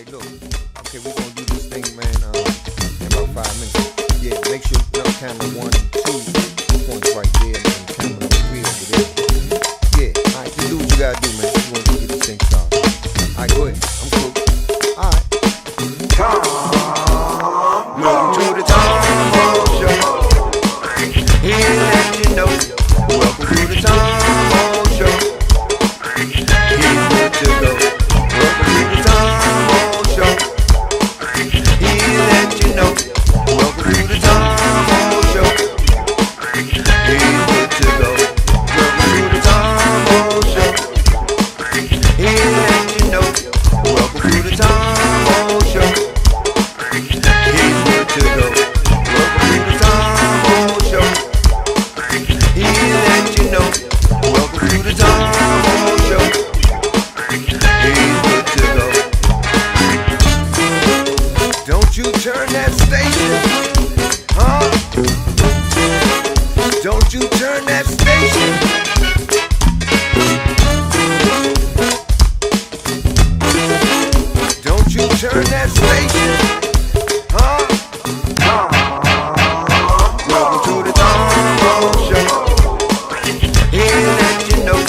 right, look. Okay, we're gonna do this thing, man, in about 5 minutes. Yeah, make sure camera 1 and 2 points right there, man. Camera number 3 over there. Yeah, alright, you do what you gotta do, man. You want to get this thing started. Alright, go ahead. I'm cool. Alright. Welcome to the Tom-Moe Show. Here to let you know. Welcome to the Tom-Moe Show. Here's where to go. Welcome to the Tom-Moe Show. Here to let you know. Welcome to the Tom-Moe Show. Here's where to go. Welcome to the Tom-Moe Show. Here to let you know. Welcome to the Tom-Moe Show. Here's where to go. Welcome to the Tom-Moe Show. Here to let you know. Welcome to the Tom-Moe Show. Here's where to go. Don't you turn that station, huh? Don't you turn that station. Don't you turn that station, huh? Welcome to the Tom-Moe Show. Here to let you know.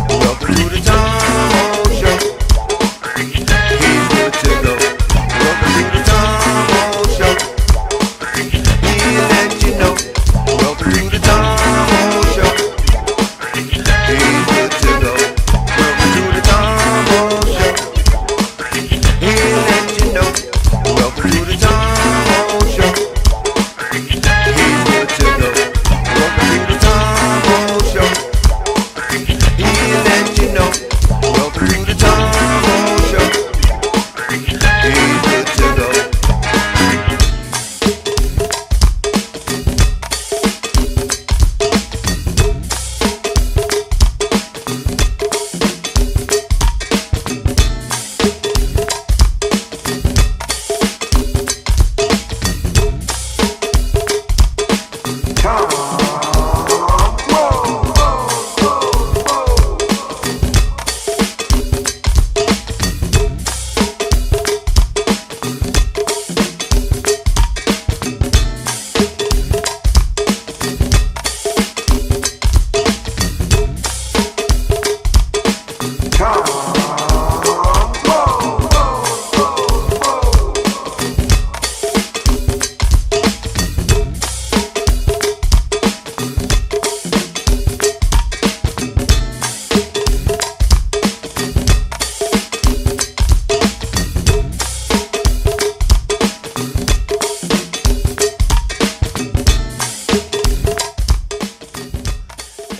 Welcome to the Tom-Moe Show. Here's where to go. Welcome to the Tom-Moe Show. Here to let you know. Welcome to the Tom-Moe Show. Here's where to go. Welcome to the Tom-Moe Show. Here to let you know. Welcome to the Tom-Moe Show. Here's where to go. Welcome to the Tom-Moe Show. Here to let you know. Welcome to the Tom-Moe Show. Here's where to go.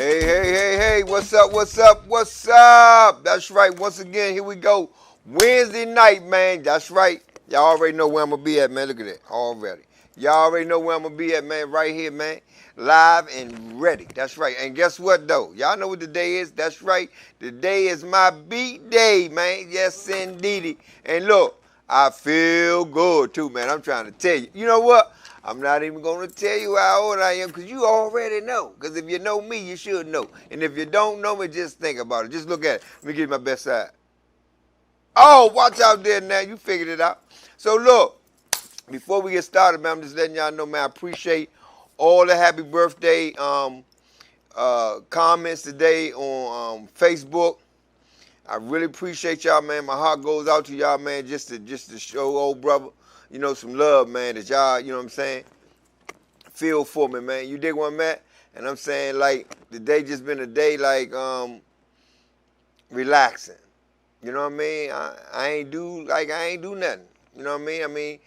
Hey, what's up, what's up, what's up? That's right, once again, here we go. Wednesday night, man, that's right. Y'all already know where I'm going to be at, man. Look at that, already. Y'all already know where I'm going to be at, man, right here, man. Live and ready, that's right. And guess what, though? Y'all know what the day is? That's right, the day is my beat day, man. Yes, indeedy. And look, I feel good, too, man. I'm trying to tell you. You know what? I'm not even going to tell you how old I am because you already know. Because if you know me, you should know. And if you don't know me, just think about it. Just look at it. Let me give you my best side. Oh, watch out there now. You figured it out. So look, before we get started, man, I'm just letting y'all know, man, I appreciate all the happy birthday comments today on Facebook. I really appreciate y'all, man. My heart goes out to y'all, man, just to show old brother, you know, some love, man, that y'all, you know what I'm saying, feel for me, man. You dig what I'm at? And I'm saying, like, the day just been a day, like, relaxing. You know what I mean? I ain't do nothing. You know what I mean?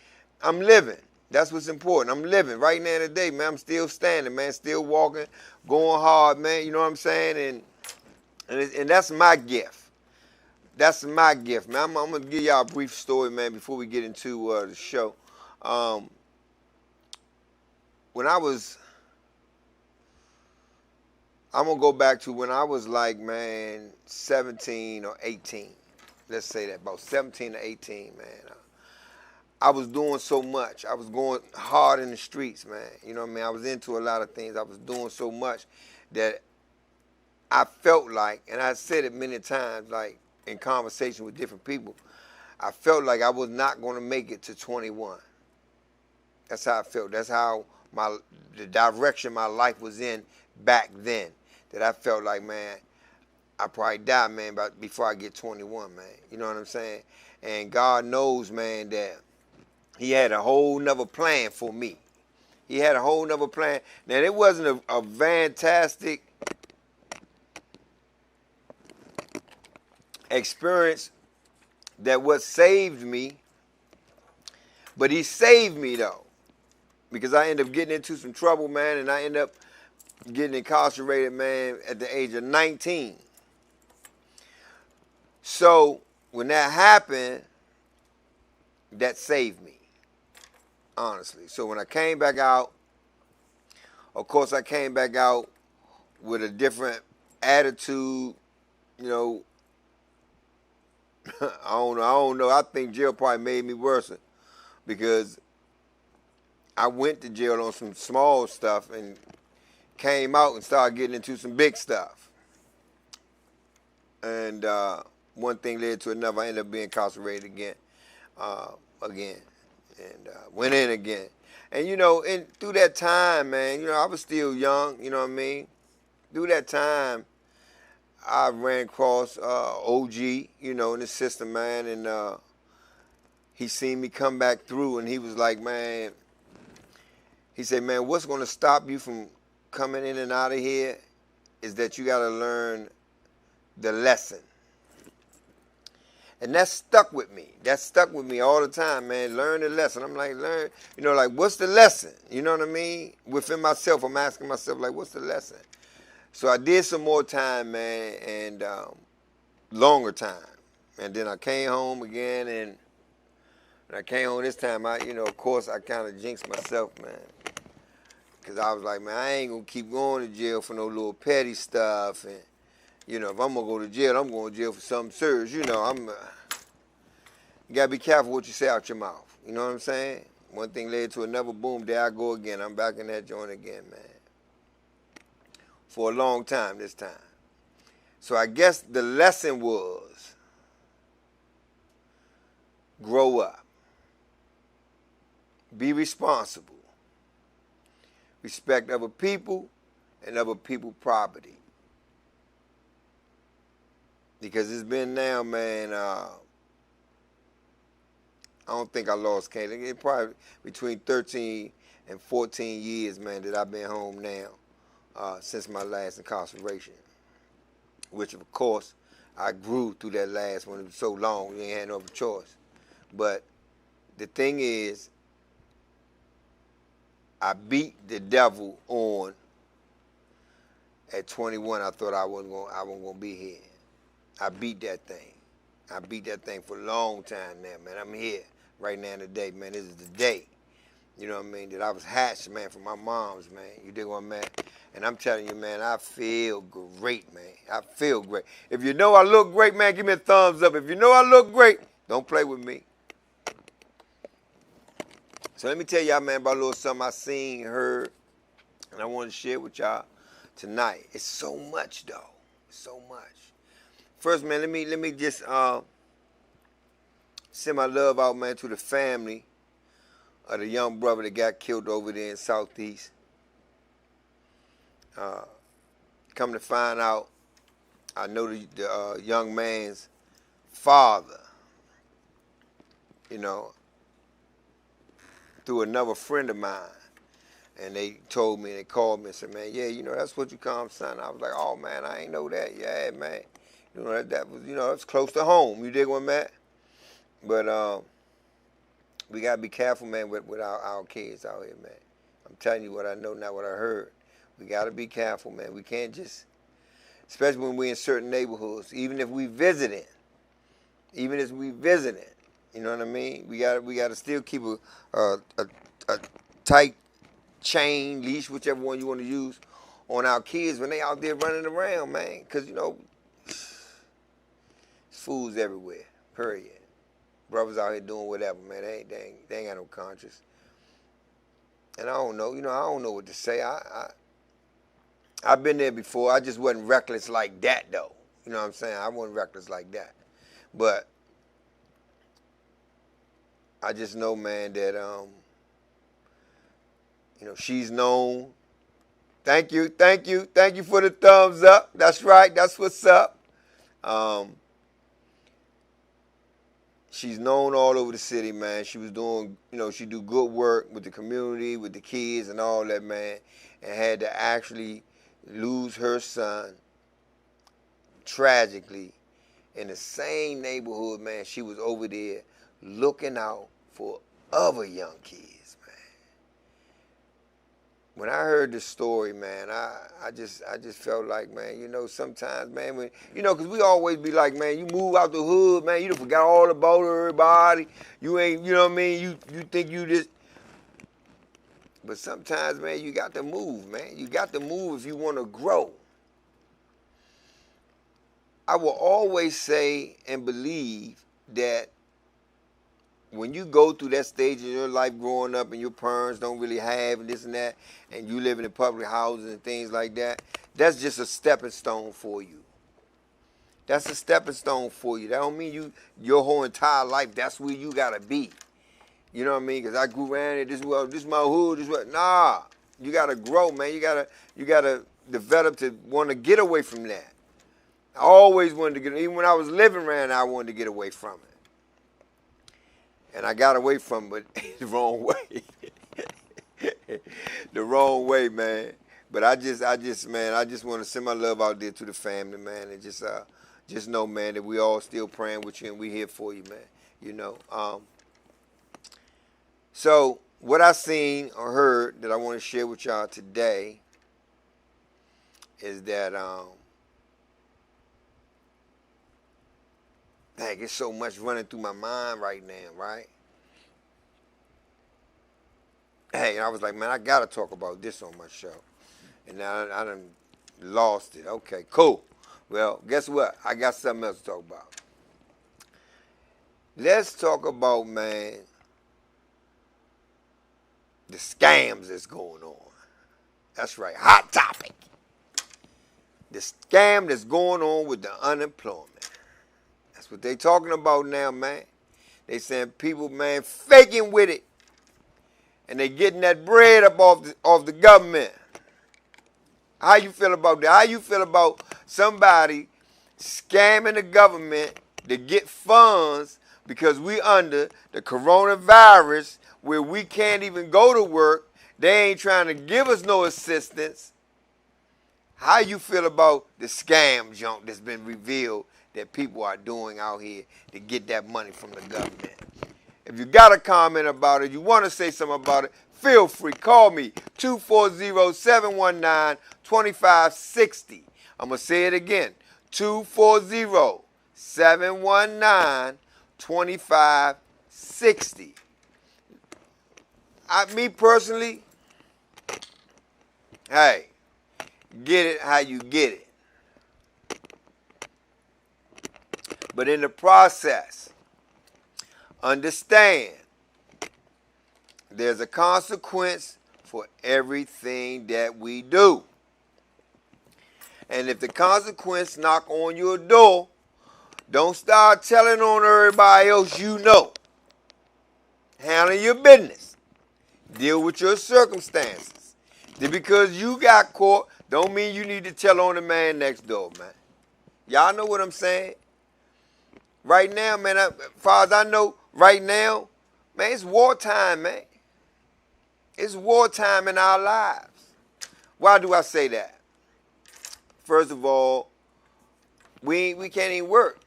I'm living. That's what's important. I'm living right now today, man. I'm still standing, man, still walking, going hard, man. You know what I'm saying? And that's my gift. That's my gift, man. I'm going to give y'all a brief story, man, before we get into the show. When I'm going to go back to when I was like, man, 17 or 18. Let's say that, about 17 or 18, man. I was doing so much. I was going hard in the streets, man. You know what I mean? I was into a lot of things. I was doing so much that I felt like, and I said it many times, like in conversation with different people, I felt like I was not going to make it to 21. That's how I felt. That's how the direction my life was in back then. That I felt like, man, I probably die, man, before I get 21, man. You know what I'm saying? And God knows, man, that He had a whole nother plan for me. He had a whole nother plan. Now, it wasn't a fantastic experience that what saved me, but He saved me, though. Because I ended up getting into some trouble, man, and I ended up getting incarcerated, man, at the age of 19. So when that happened, that saved me, honestly. So when I came back out, of course I came back out with a different attitude, you know. I don't know. I think jail probably made me worse because I went to jail on some small stuff and came out and started getting into some big stuff. And one thing led to another. I ended up being incarcerated again, and went in again. And, you know, through that time, man, you know, I was still young, you know what I mean? Through that time, I ran across OG, you know, in the system, man, and he seen me come back through, and he was like, man, he said, man, what's going to stop you from coming in and out of here is that you got to learn the lesson. And that stuck with me. That stuck with me all the time, man. Learn the lesson. I'm like, you know, like, what's the lesson? You know what I mean? Within myself, I'm asking myself, like, what's the lesson? So I did some more time, man, and longer time. And then I came home again, and when I came home this time, you know, of course, I kind of jinxed myself, man. Because I was like, man, I ain't going to keep going to jail for no little petty stuff. And, you know, if I'm going to go to jail, I'm going to jail for something serious. You know, you got to be careful what you say out your mouth. You know what I'm saying? One thing led to another, boom, there I go again. I'm back in that joint again, man. For a long time this time. So I guess the lesson was grow up. Be responsible. Respect other people and other people's property. Because it's been now, man, I don't think I lost count. It's probably between 13 and 14 years, man, that I've been home now since my last incarceration. Which, of course, I grew through that last one. It was so long, you ain't had no other choice. But the thing is, I beat the devil on at 21. I thought I wasn't gonna be here. I beat that thing. I beat that thing for a long time now, man. I'm here right now today, man. This is the day. You know what I mean? That I was hatched, man, from my mom's, man. You dig what I'm at? And I'm telling you, man, I feel great, man. I feel great. If you know I look great, man, give me a thumbs up. If you know I look great, don't play with me. So let me tell y'all, man, about a little something I seen, heard, and I want to share with y'all tonight. It's so much, though. So much. First, man, let me just send my love out, man, to the family of the young brother that got killed over there in Southeast. Come to find out, I know the young man's father, you know, through another friend of mine. And they told me, they called me and said, man, yeah, you know, that's what you call him, son. I was like, oh, man, I ain't know that. Yeah, man. You know, that was, you know, that's close to home. You dig what I'm at? But we got to be careful, man, with our kids out here, man. I'm telling you what I know, not what I heard. We got to be careful, man. We can't just, especially when we're in certain neighborhoods, even if we visiting, you know what I mean? We got to still keep a tight chain, leash, whichever one you want to use, on our kids when they out there running around, man. Because, you know, fools everywhere, period. Brothers out here doing whatever, man. They ain't got no conscience. And I don't know, you know, I don't know what to say. I've been there before. I just wasn't reckless like that, though. You know what I'm saying? I wasn't reckless like that. But I just know, man, that she's known. Thank you for the thumbs up. That's right, that's what's up. Um, she's known all over the city, man. She was doing, she do good work with the community, with the kids and all that, man, and had to actually lose her son tragically in the same neighborhood, man. She was over there looking out for other young kids, man. When I heard the story, man, I just felt like, man, sometimes, man, when, because we always be like, man, you move out the hood, man, you done forgot all about everybody. You ain't, you know what I mean? You think you just, but sometimes, man, you got to move, man. You got to move if you want to grow. I will always say and believe that when you go through that stage in your life growing up and your parents don't really have and this and that, and you living in public houses and things like that, that's just a stepping stone for you. That's a stepping stone for you. That don't mean your whole entire life, that's where you got to be. You know what I mean? Because I grew around it, this is my hood, this is what, nah. You got to grow, man. You got to develop to want to get away from that. I always wanted to get, even when I was living around, I wanted to get away from it. And I got away from it the wrong way. The wrong way, man. But I just want to send my love out there to the family, man, and just know, man, that we all still praying with you and we here for you, man. So what I seen or heard that I want to share with y'all today is that dang, it's so much running through my mind right now, right? Hey, and I was like, man, I got to talk about this on my show. And now I done lost it. Okay, cool. Well, guess what? I got something else to talk about. Let's talk about, man, the scams that's going on. That's right, hot topic. The scam that's going on with the unemployment. That's what they talking about now, man. They saying people, man, faking with it. And they getting that bread up off the government. How you feel about that? How you feel about somebody scamming the government to get funds because we under the coronavirus where we can't even go to work? They ain't trying to give us no assistance. How you feel about the scam junk that's been revealed that people are doing out here to get that money from the government? If you got a comment about it, you want to say something about it, feel free. Call me, 240-719-2560. I'm going to say it again, 240-719-2560. Me personally, hey, get it how you get it. But in the process, understand there's a consequence for everything that we do. And if the consequence knock on your door, don't start telling on everybody else you know. Handle your business. Deal with your circumstances. Just because you got caught, don't mean you need to tell on the man next door, man. Y'all know what I'm saying? Right now, man, as far as I know, right now, man, it's wartime, man. It's wartime in our lives. Why do I say that? First of all, we can't even work.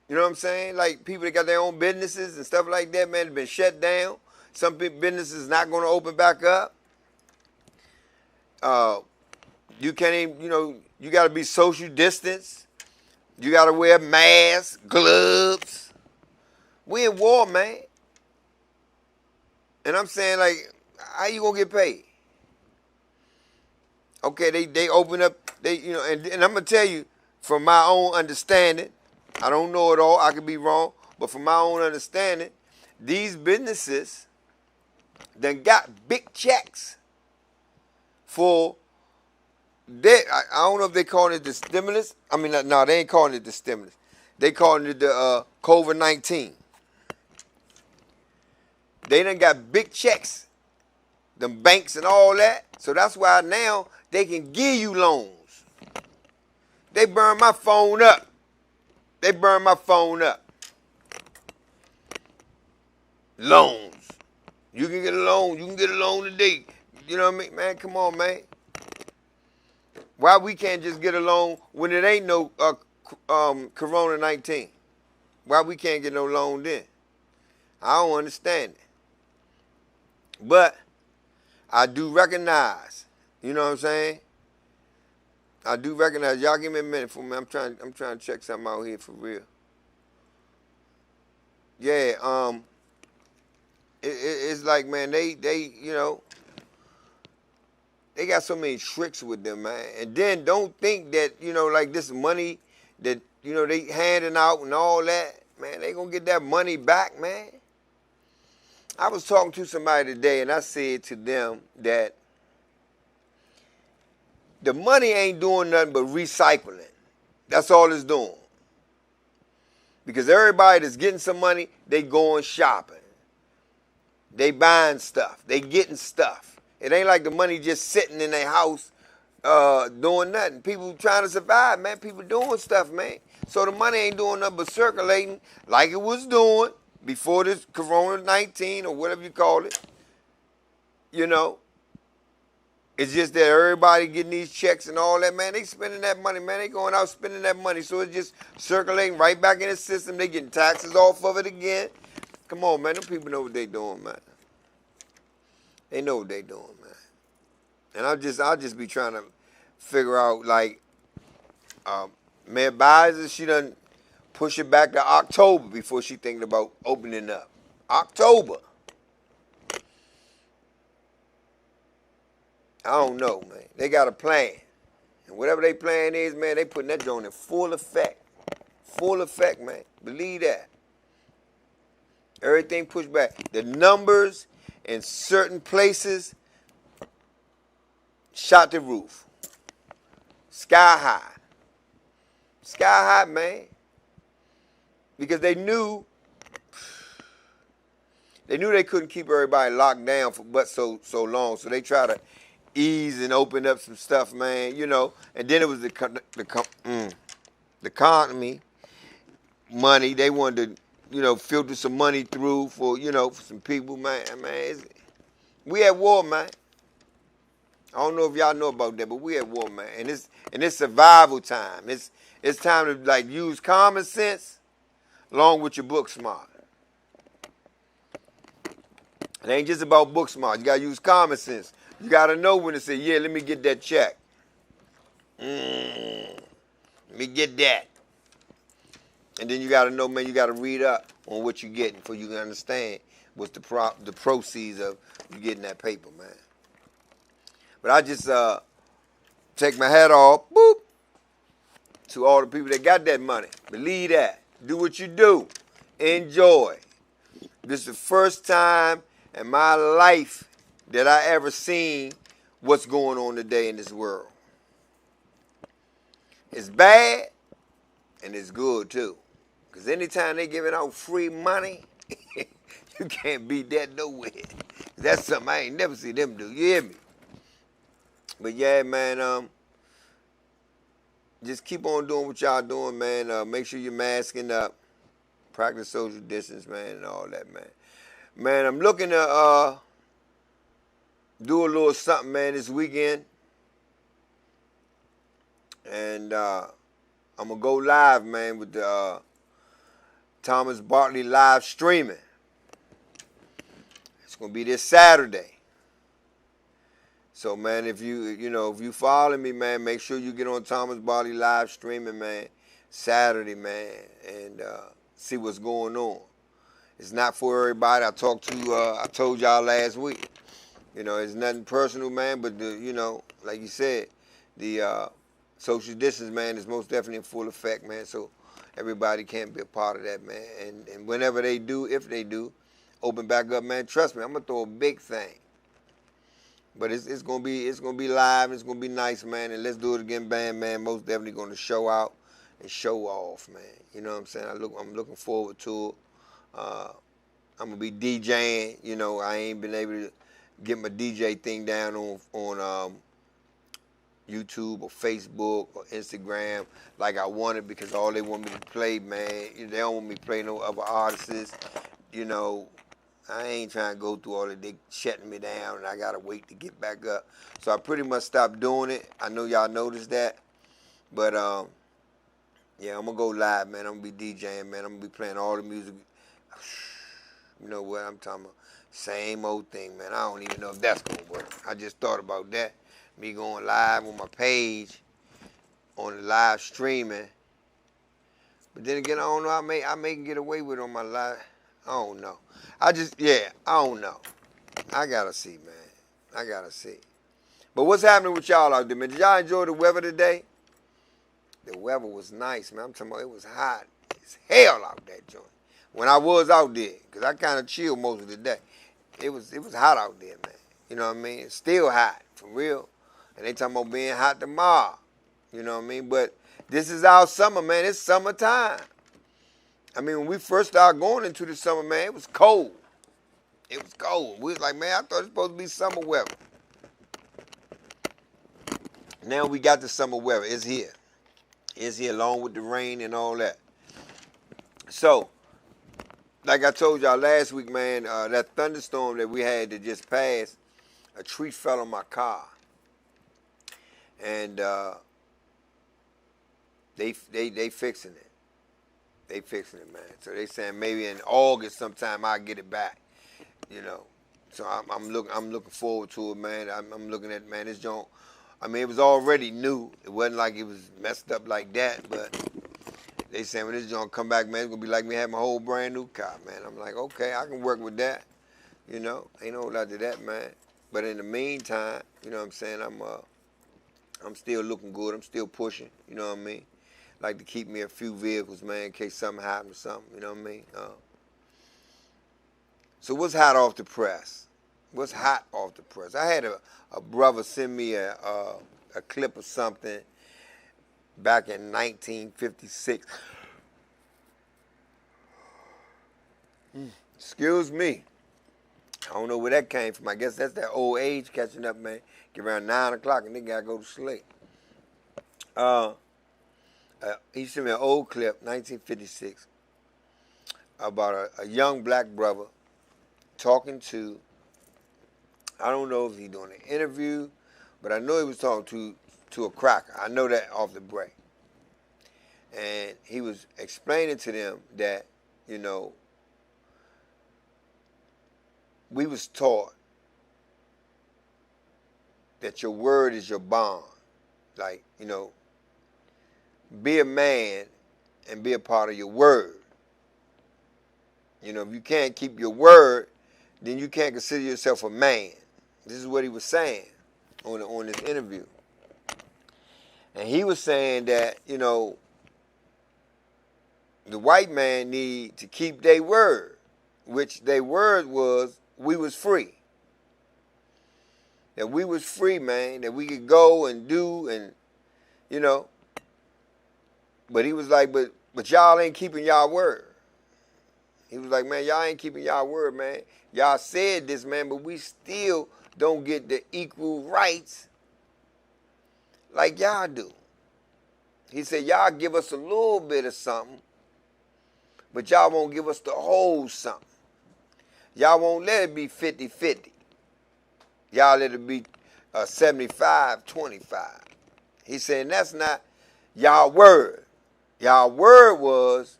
You know what I'm saying? Like people that got their own businesses and stuff like that, man, have been shut down. Some businesses not going to open back up. You can't even, you got to be social distance. You got to wear masks, gloves. We in war, man. And I'm saying, like, how you going to get paid? Okay, they open up, and I'm going to tell you, from my own understanding, I don't know it all, I could be wrong, but from my own understanding, these businesses done got big checks for I don't know if they calling it the stimulus. I mean, no, they ain't calling it the stimulus. They calling it the COVID-19. They done got big checks, them banks and all that. So that's why now they can give you loans. They burn my phone up. They burn my phone up. Loans. You can get a loan. You can get a loan today. You know what I mean? Man, come on, man. Why we can't just get a loan when it ain't no Corona-19? Why we can't get no loan then? I don't understand it. But I do recognize, you know what I'm saying? I do recognize. Y'all give me a minute for me. I'm trying to check something out here for real. Yeah, it's like, man, they you know, they got so many tricks with them, man. And then don't think that, you know, like this money that, you know, they handing out and all that, man, they gonna get that money back, man. I was talking to somebody today and I said to them that the money ain't doing nothing but recycling. That's all it's doing. Because everybody that's getting some money, they going shopping. They buying stuff. They getting stuff. It ain't like the money just sitting in their house doing nothing. People trying to survive, man. People doing stuff, man. So the money ain't doing nothing but circulating like it was doing before this Corona-19 or whatever you call it. You know. It's just that everybody getting these checks and all that, man. They spending that money, man. They going out spending that money. So it's just circulating right back in the system. They getting taxes off of it again. Come on, man. Them people know what they doing, man. They know what they doing, man. And I'll just be trying to figure out, like, Mayor Biden, she done push it back to October before she thinking about opening up. October. I don't know, man. They got a plan. And whatever their plan is, man, they putting that joint in full effect. Full effect, man. Believe that. Everything pushed back. The numbers in certain places shot the roof. Sky high. Sky high, man. Because they knew they couldn't keep everybody locked down for but so long. So they try to ease and open up some stuff, man, you know. And then it was the economy, money. They wanted to, you know, filter some money through for, you know, for some people, man. We at war, man. I don't know if y'all know about that, but we at war, man. And it's survival time. It's time to, like, use common sense along with your book smart. It ain't just about book smart. You gotta use common sense. You got to know when to say, yeah, let me get that check. Let me get that. And then you got to know, man, you got to read up on what you're getting so you can understand what's the proceeds of you getting that paper, man. But I just take my hat off, boop, to all the people that got that money. Believe that. Do what you do. Enjoy. This is the first time in my life that I ever seen what's going on today in this world. It's bad and it's good too. Because anytime they giving out free money, you can't beat that nowhere. That's something I ain't never seen them do. You hear me? But yeah, man, just keep on doing what y'all doing, man. Make sure you're masking up. Practice social distance, man, and all that, man. Man, I'm looking to do a little something, man, this weekend. And I'm going to go live, man, with the Thomas Bartley live streaming. It's going to be this Saturday. So, man, if you follow me, man, make sure you get on Thomas Bartley live streaming, man, Saturday, man, and see what's going on. It's not for everybody. I told y'all last week. You know, it's nothing personal, man, but, you know, like you said, the social distance, man, is most definitely in full effect, man, so everybody can be a part of that, man. And whenever they do, if they do, open back up, man, trust me, I'm going to throw a big thing. But it's gonna be live, it's going to be nice, man, and let's do it again, man, most definitely going to show out and show off, man. You know what I'm saying? I'm looking forward to it. I'm gonna be DJing. You know, I ain't been able to get my DJ thing down on YouTube or Facebook or Instagram like I wanted, because all they want me to play, man, they don't want me to play no other artists. You know, I ain't trying to go through all of they shutting me down and I gotta wait to get back up. So I pretty much stopped doing it. I know y'all noticed that, but yeah, I'm gonna go live, man. I'm gonna be DJing, man. I'm gonna be playing all the music. You know what I'm talking about? Same old thing, man. I don't even know if that's gonna work. I just thought about that. Me going live on my page, on the live streaming. But then again, I don't know. I may get away with it on my live. I don't know. I don't know. I gotta see, man. I gotta see. But what's happening with y'all out there, man? Did y'all enjoy the weather today? The weather was nice, man. I'm talking about it was hot as hell out that joint. When I was out there, because I kind of chilled most of the day. It was hot out there, man. You know what I mean? It's still hot, for real. And they talking about being hot tomorrow. You know what I mean? But this is our summer, man. It's summertime. I mean, when we first started going into the summer, man, it was cold. It was cold. We was like, man, I thought it was supposed to be summer weather. Now we got the summer weather. It's here. It's here along with the rain and all that. So, like I told y'all last week, man, that thunderstorm that we had that just passed, a tree fell on my car. And they fixing it. They fixing it, man. So they saying maybe in August sometime I'll get it back. You know. So I'm looking forward to it, man. I'm looking at, man, this joint. I mean, it was already new. It wasn't like it was messed up like that, but they saying when this joint come back, man, it's gonna be like me having a whole brand new car, man. I'm like, okay, I can work with that. You know, ain't no lot to that, man. But in the meantime, you know what I'm saying, I'm still looking good. I'm still pushing. You know what I mean? Like to keep me a few vehicles, man, in case something happens or something. You know what I mean? So what's hot off the press? What's hot off the press? I had a brother send me a clip of something back in 1956. Excuse me. I don't know where that came from. I guess that's that old age catching up, man. Get around 9 o'clock and they gotta go to sleep. He sent me an old clip, 1956, about a young black brother talking to, I don't know if he's doing an interview, but I know he was talking to a cracker. I know that off the break. And he was explaining to them that, you know, we was taught that your word is your bond. Like, you know, be a man and be a part of your word. You know, if you can't keep your word, then you can't consider yourself a man. This is what he was saying on this interview. And he was saying that, you know, the white man need to keep their word, which their word was we was free. That we was free, man, that we could go and do and, you know. But he was like, but y'all ain't keeping y'all word. He was like, man, y'all ain't keeping y'all word, man. Y'all said this, man, but we still don't get the equal rights like y'all do. He said, y'all give us a little bit of something, but y'all won't give us the whole something. Y'all won't let it be 50-50. Y'all let it be 75-25. He said, that's not y'all word. Y'all word was,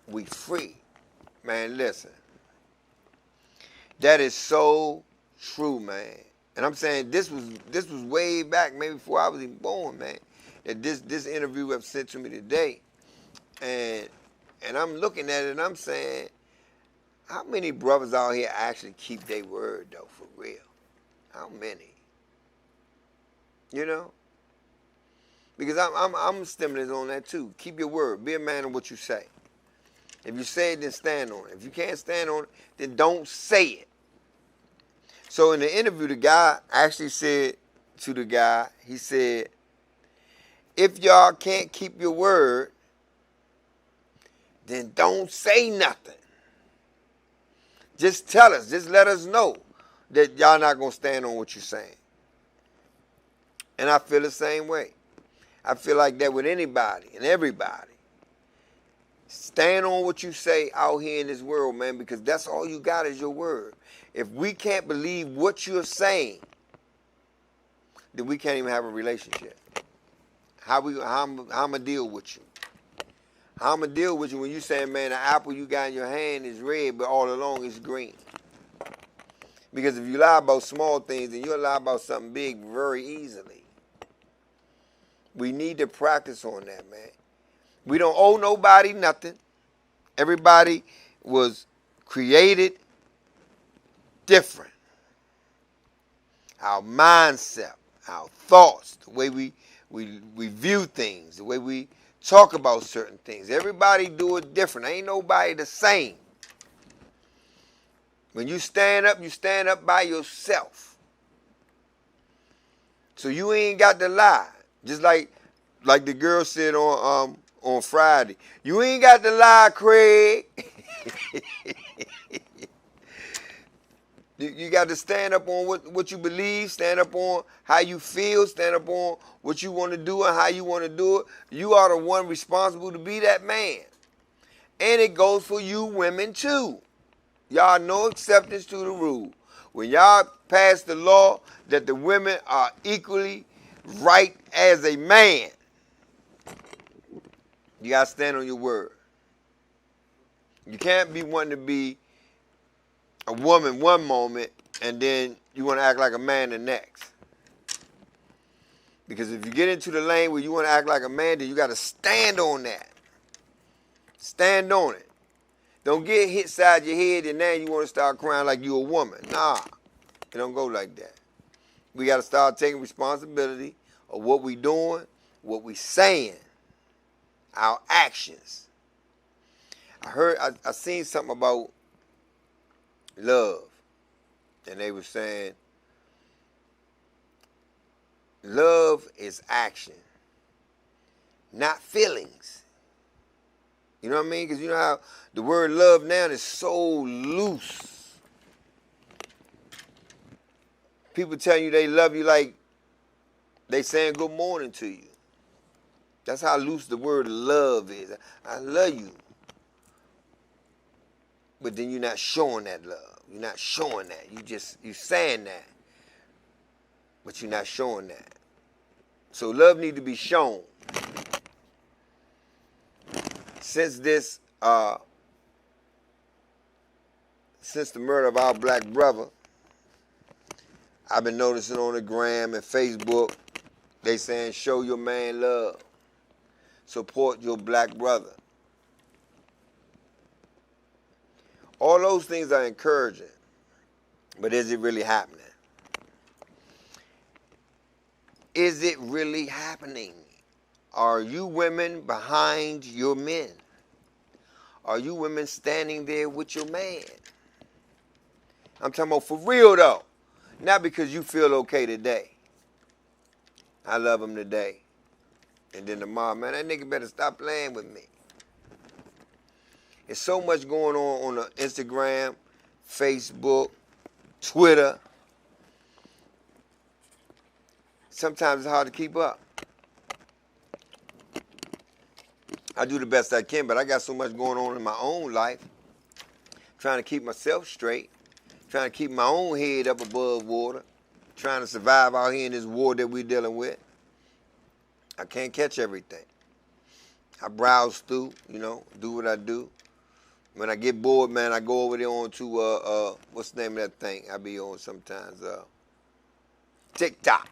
we free. Man, listen. That is so true, man. And I'm saying this was way back, maybe before I was even born, man. That this interview was sent to me today. And I'm looking at it and I'm saying, how many brothers out here actually keep their word though, for real? How many? You know? Because I'm stimulated on that too. Keep your word. Be a man of what you say. If you say it, then stand on it. If you can't stand on it, then don't say it. So in the interview, the guy actually said to the guy, he said, if y'all can't keep your word, then don't say nothing. Just tell us. Just let us know that y'all not going to stand on what you're saying. And I feel the same way. I feel like that with anybody and everybody. Stand on what you say out here in this world, man, because that's all you got is your word. If we can't believe what you're saying, then we can't even have a relationship. How I'm going to deal with you? How I'm going to deal with you when you saying, man, the apple you got in your hand is red, but all along it's green? Because if you lie about small things, then you'll lie about something big very easily. We need to practice on that, man. We don't owe nobody nothing. Everybody was created different. Our mindset, our thoughts, the way we view things, the way we talk about certain things. Everybody do it different. Ain't nobody the same. When you stand up by yourself. So you ain't got to lie. Just like the girl said on Friday. You ain't got to lie, Craig. You got to stand up on what you believe, stand up on how you feel, stand up on what you want to do and how you want to do it. You are the one responsible to be that man. And it goes for you women too. Y'all no acceptance to the rule. When y'all pass the law that the women are equally right as a man, you got to stand on your word. You can't be wanting to be a woman one moment and then you want to act like a man the next. Because if you get into the lane where you want to act like a man, then you got to stand on that. Stand on it. Don't get hit side your head and now you want to start crying like you a woman. Nah, it don't go like that. We got to start taking responsibility of what we doing, what we saying, our actions. I seen something about love, and they were saying love is action, not feelings. You know what I mean? Because you know how the word love now is so loose. People tell you they love you like they saying good morning to you. That's how loose the word love is. I love you. But then you're not showing that love. You're not showing that. You saying that. But you're not showing that. So love need to be shown. Since the murder of our black brother, I've been noticing on the gram and Facebook, they saying show your man love. Support your black brother. All those things are encouraging, but is it really happening? Is it really happening? Are you women behind your men? Are you women standing there with your man? I'm talking about for real though. Not because you feel okay today. I love him today. And then tomorrow, man, that nigga better stop playing with me. There's so much going on the Instagram, Facebook, Twitter. Sometimes it's hard to keep up. I do the best I can, but I got so much going on in my own life. Trying to keep myself straight. Trying to keep my own head up above water. Trying to survive out here in this war that we're dealing with. I can't catch everything. I browse through, do what I do. When I get bored, man, I go over there on to, what's the name of that thing I be on sometimes? TikTok.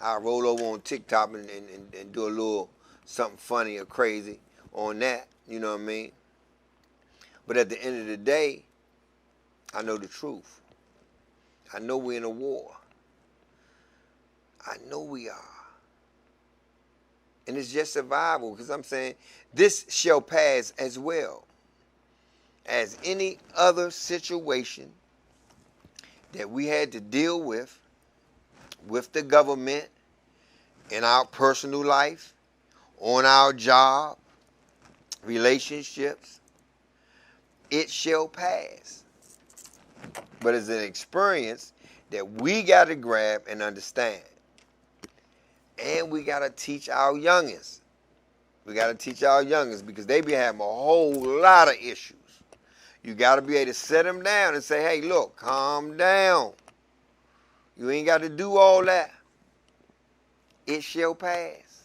I roll over on TikTok and do a little something funny or crazy on that, you know what I mean? But at the end of the day, I know the truth. I know we're in a war. I know we are. And it's just survival, because I'm saying this shall pass as well as any other situation that we had to deal with the government, in our personal life, on our job, relationships. It shall pass. But it's an experience that we got to grab and understand. And we got to teach our youngins. We got to teach our youngins because they be having a whole lot of issues. You got to be able to set them down and say, hey, look, calm down. You ain't got to do all that. It shall pass.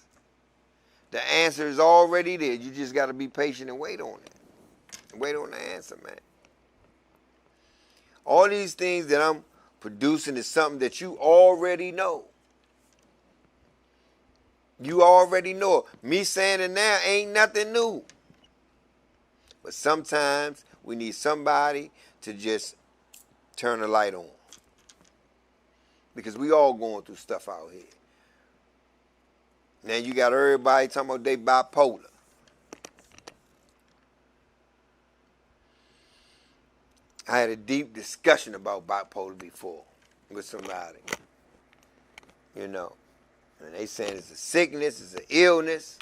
The answer is already there. You just got to be patient and wait on it. Wait on the answer, man. All these things that I'm producing is something that you already know. You already know it. Me saying it now ain't nothing new. But sometimes we need somebody to just turn the light on. Because we all going through stuff out here. Now you got everybody talking about they bipolar. I had a deep discussion about bipolar before with somebody. You know. And they saying it's a sickness, it's an illness.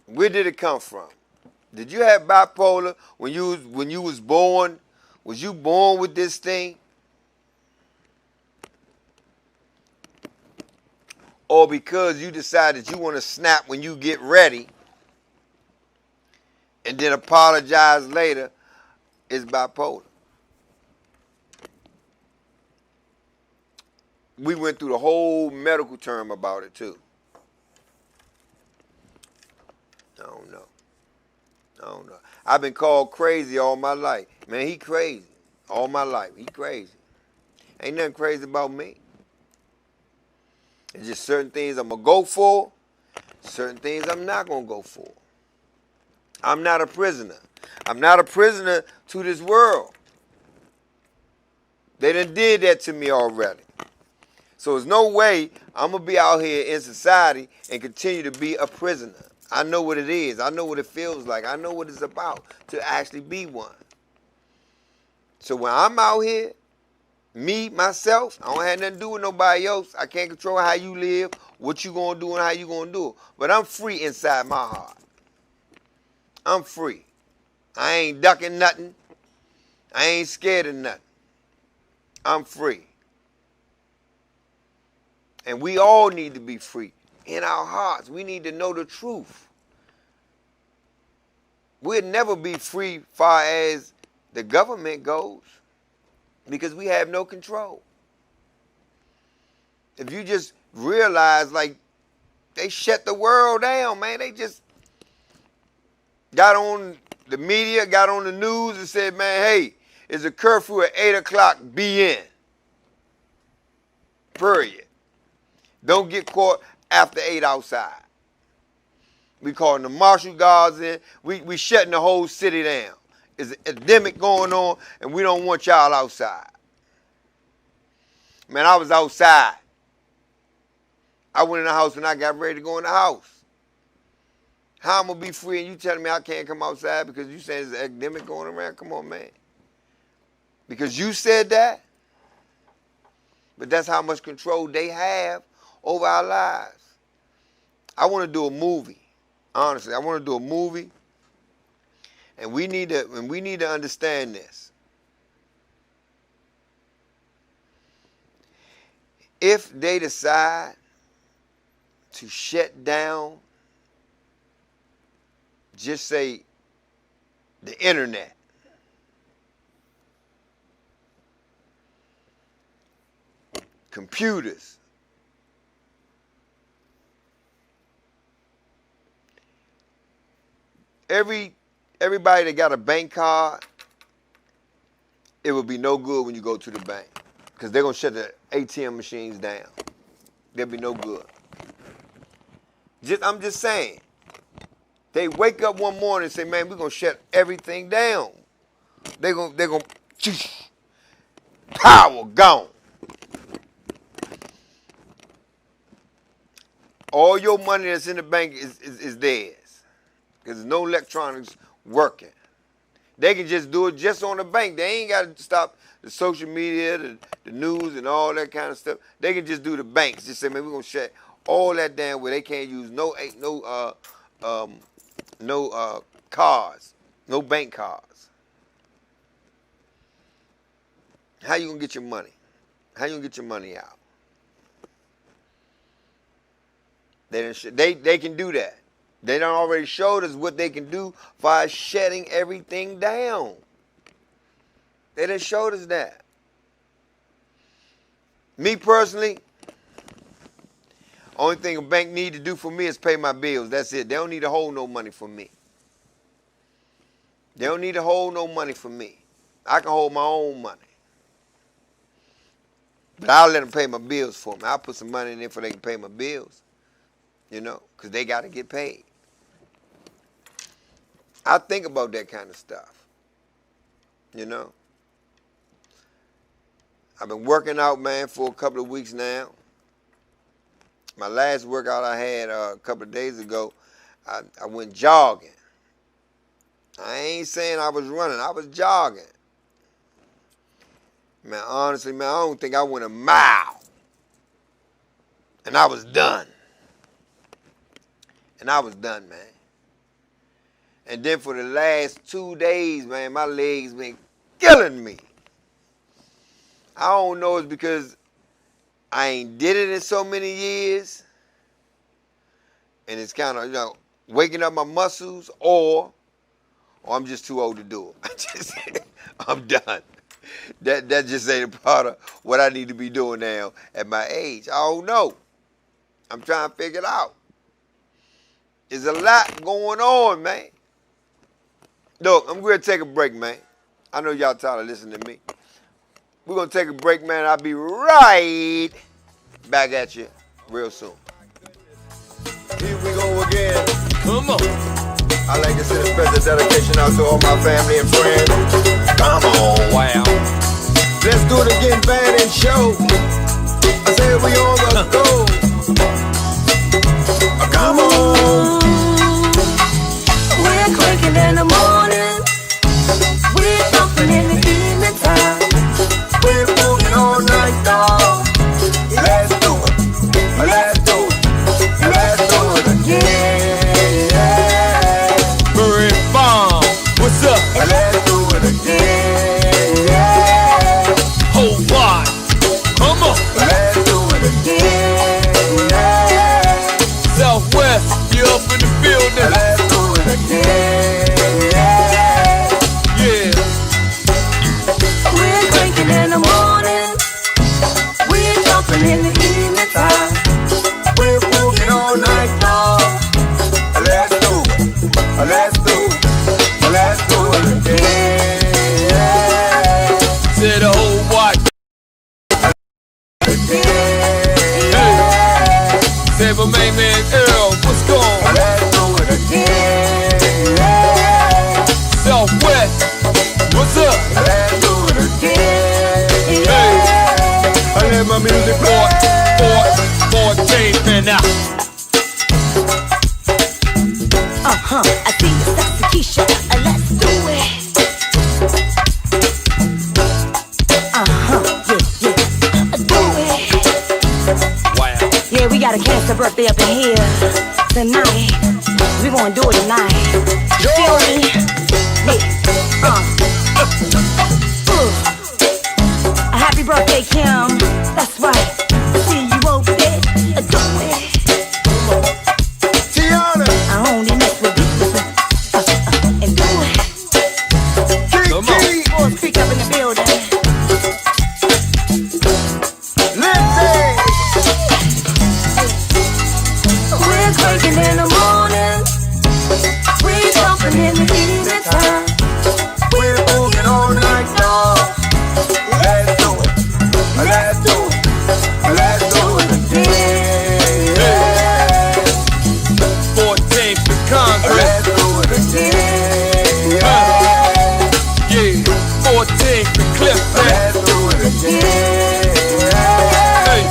Where did it come from? Did you have bipolar when you was born? Was you born with this thing? Or because you decided you want to snap when you get ready and then apologize later, it's bipolar. We went through the whole medical term about it too. I don't know. I've been called crazy all my life. Man, he crazy. All my life, he crazy. Ain't nothing crazy about me. It's just certain things I'm going to go for, certain things I'm not going to go for. I'm not a prisoner. I'm not a prisoner to this world. They done did that to me already. So there's no way I'm going to be out here in society and continue to be a prisoner. I know what it is. I know what it feels like. I know what it's about to actually be one. So when I'm out here, me, myself, I don't have nothing to do with nobody else. I can't control how you live, what you going to do, and how you going to do it. But I'm free inside my heart. I'm free. I ain't ducking nothing. I ain't scared of nothing. I'm free. And we all need to be free in our hearts. We need to know the truth. We'll never be free far as the government goes because we have no control. If you just realize, like, they shut the world down, man. They just got on the media, got on the news and said, man, hey, it's a curfew at 8 o'clock, be in. Period. Don't get caught after 8 outside. We calling the martial guards in. We shutting the whole city down. There's an epidemic going on, and we don't want y'all outside. Man, I was outside. I went in the house when I got ready to go in the house. How I'm going to be free and you telling me I can't come outside because you saying there's an epidemic going around? Come on, man. Because you said that? But that's how much control they have over our lives. I want to do a movie. Honestly, I want to do a movie. And we need to understand this. If they decide to shut down, just say, the internet, computers, everybody that got a bank card, it will be no good when you go to the bank because they're going to shut the ATM machines down. They'll be no good. I'm just saying. They wake up one morning and say, man, we're going to shut everything down. They're going to, power gone. All your money that's in the bank is theirs because there's no electronics working. They can just do it just on the bank. They ain't got to stop the social media, the news, and all that kind of stuff. They can just do the banks. Just say, man, we're going to shut all that down where they can't use no cars. No bank cards. How you gonna get your money? How you gonna get your money out? They can do that. They done already showed us what they can do by shutting everything down. They done showed us that. Me personally, only thing a bank need to do for me is pay my bills. That's it. They don't need to hold no money for me. They don't need to hold no money for me. I can hold my own money. But I'll let them pay my bills for me. I'll put some money in there so they can pay my bills. You know, because they got to get paid. I think about that kind of stuff. You know. I've been working out, man, for a couple of weeks now. My last workout I had a couple of days ago, I went jogging. I ain't saying I was running. I was jogging. Man, honestly, man, I don't think I went a mile. And I was done. And I was done, man. And then for the last 2 days, man, my legs been killing me. I don't know it's because I ain't did it in so many years. And it's kind of, you know, waking up my muscles, or I'm just too old to do it. I'm done. That just ain't a part of what I need to be doing now at my age. I don't know. I'm trying to figure it out. There's a lot going on, man. Look, I'm going to take a break, man. I know y'all tired of listening to me. We're going to take a break, man. I'll be right back at you real soon. Here we go again. Come on. I like to send a special dedication out to all my family and friends. Come on. Wow. Let's do it again, band and show. I say we on the go. Come on. We're cranking in the morning. We're jumping in the evening time. We're moving all night long. Let's do it. Let's do it. Let's do it again. Murray Bomb, what's up? Let's do it again. Whole lot. Come on. Let's do it again. Southwest, you up in the building. Let's do it again. Yeah. We're cranking in the morning. We're jumping in the evening time. We're moving all night long. Let's do it. Let's do it. Let's do it again. Say the whole what? Hey. Say my main man Earl, what's going on? Let's do it again. Southwest, what's up? Let's do it again. Hey. I let my music boy, 14 man out. I see you, sexy Keisha. Let's do it. Do it. Wow. Yeah, we got a cancer birthday up in here tonight. We gonna do it tonight. You feel me? Yeah. A happy birthday, Kim. That's right. See you over there. Do it. Tiana, I only mess with you. And do it. Come on. Boys, speak up in the building. Lindsay, We're cranking in the morning. We're jumping in the evening time. we're moving all night long. Let's do it. Let's do it. Let's do it again. 14th to Congress. Let's do it again. Yeah, 14th to Clifton. Let's do it again. Hey,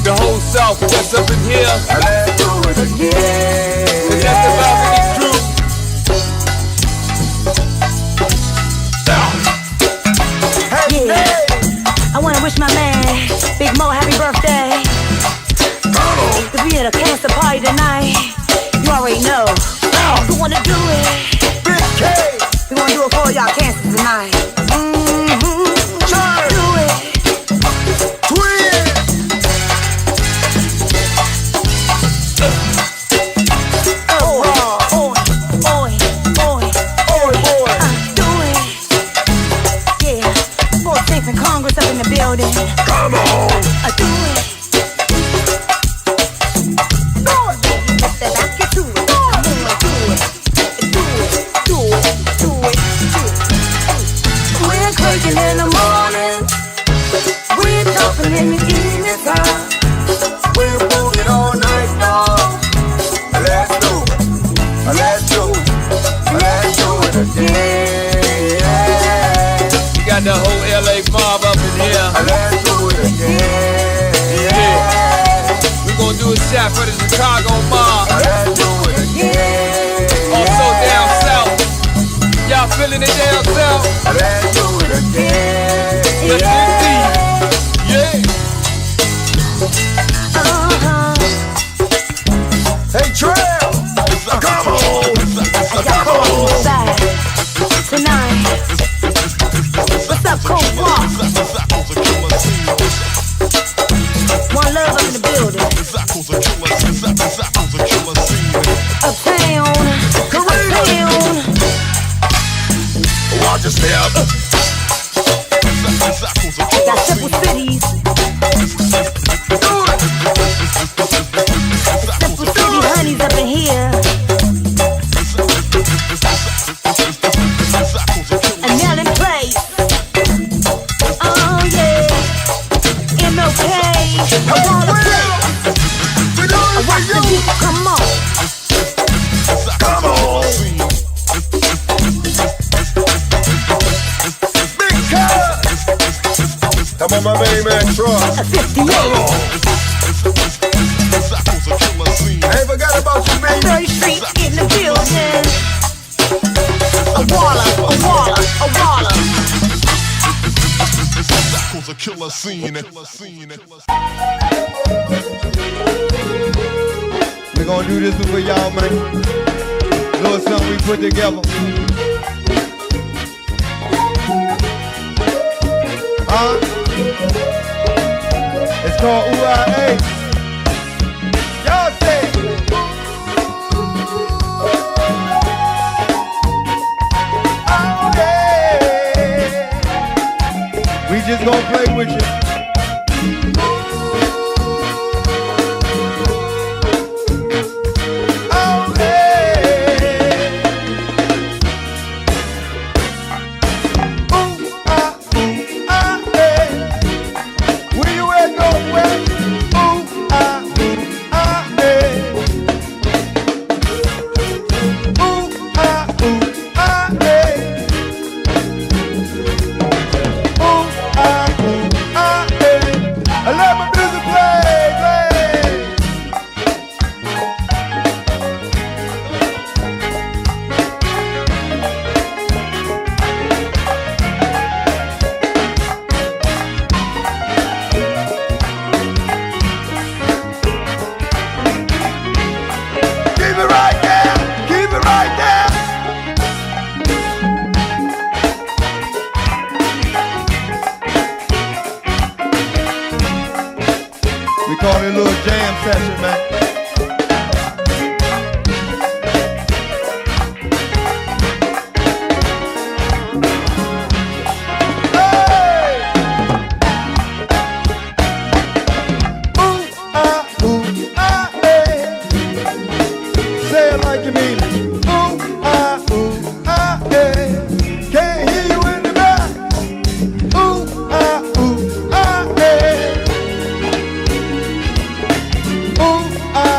the whole Southwest up in here. Let's do it again. And that's the Balcony crew. Yeah. I wanna wish my man, Big Mo, happy birthday. Cause we had a cancer party tonight. You already know. You wanna do it. Big K, shot for the Chicago mob. Let's do it again. Also down south. Y'all feeling it down south? Let's do it again. Yes, indeed. Yeah. Hey, Trail, come on. Come on inside tonight. What's up, Cold Walk? One love up in the building. Uptown. Watch your step. Got several cities. Several city honeys up in here. And Nellen Place. Oh yeah. MLK. I wanna play. I watch the people come on. Come on. Big cut. Come on, my main man, Troy. A 58. I ain't forgot about you, baby. 3rd Street in the building. A waller. A killer scene. We gonna do this one for y'all, man. Little something we put together. It's called UIA. Y'all say it. Oh, yeah. We just gonna play with you. Call it a little jam session, man. Say it like you mean it. Ooh, ah, eh. Can't hear you in the back. Ooh, ah, eh. Ooh, ah.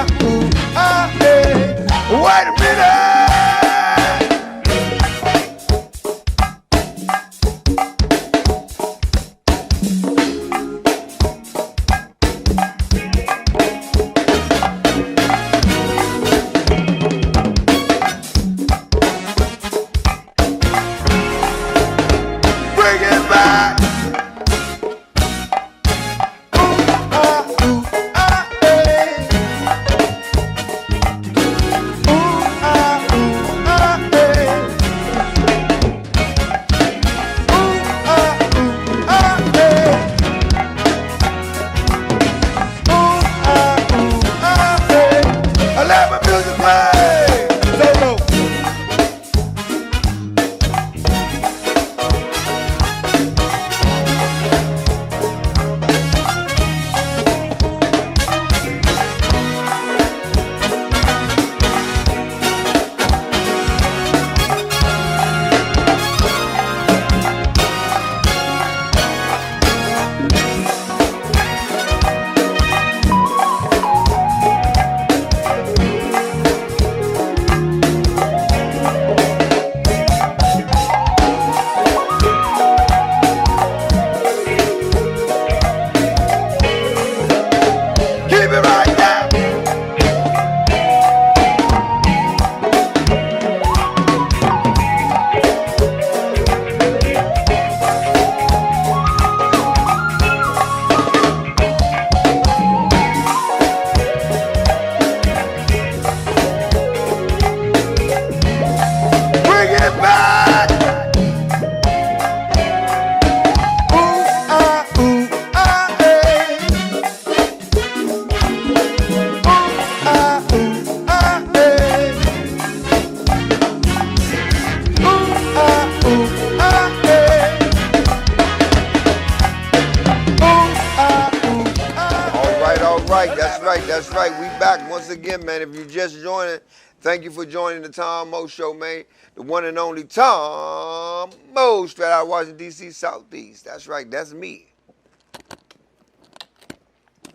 back once again, man. If you just joining, thank you for joining the Tom-Moe Show, man. The one and only Tom-Moe, straight out of Washington, D.C., Southeast. That's right, that's me.